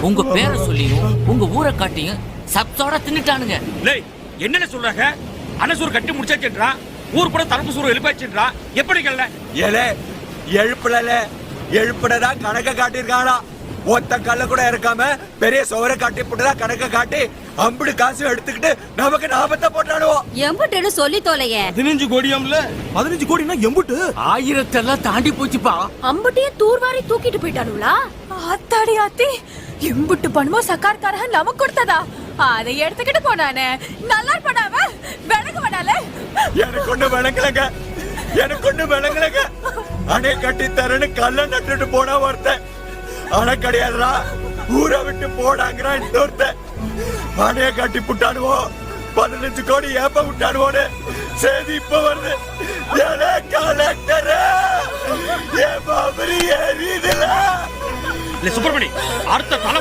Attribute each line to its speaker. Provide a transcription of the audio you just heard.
Speaker 1: உங்க பேரை சொல்லியும் உங்க ஊரை காட்டியும் சப்தோட தின்னுட்டானுங்க.
Speaker 2: என்ன சொல்றாங்க? அனசூர் கட்டி முடிச்சாச்சுன்றா, ஊர் கூட தரப்பு சூறு எழுப்பாச்சுன்றா. எப்படி கல்ல
Speaker 3: ஏலே எழுப்புல எழுப்புனதான் கணக்க காட்டிருக்கானா? ஒத்த கல்ல கூட இருக்காம பெரிய சோரை காட்டி போட்டுதான் கணக்க காட்டி அம்புடு காசு எடுத்துக்கிட்டு நமக்கு லாபத்தை போட்டானுவோம்.
Speaker 4: எம்புட்டுன்னு சொல்லி தோலைய.
Speaker 5: 15 கோடியாம்ல. 15 கோடினா எம்புட்டு?
Speaker 1: 1000 எல்லாம் தாண்டி போச்சுப்பா.
Speaker 4: அம்புட்டியும் தூர்வாரி தூக்கிட்டு போயிட்டானுங்களா?
Speaker 6: ஆத்தாடி ஆத்தி, எம்புட்டு பணமோ சர்க்கார்காரன் நமக்கு கொடுத்ததா? அதை எடுத்துக்கிட்டு போனானே, நல்லா பண்ணாம விளங்க வேணால.
Speaker 3: எனக்கு ஒண்ணு விளங்கலங்க. அணை கட்டி தரன்னு கல்ல நட்டுட்டு போனா ஒருத்தன், அணை கிடையாதுடா ஊரை விட்டு போடாங்கிறான் இன்னொருத்தன். அணைய கட்டி புட்டானுவோ 15 கோடி ஏப்ப விட்டானுவோன்னு செய்தி இப்ப வருது. கலெக்டர் சுப்பிரமணி அடுத்த தலை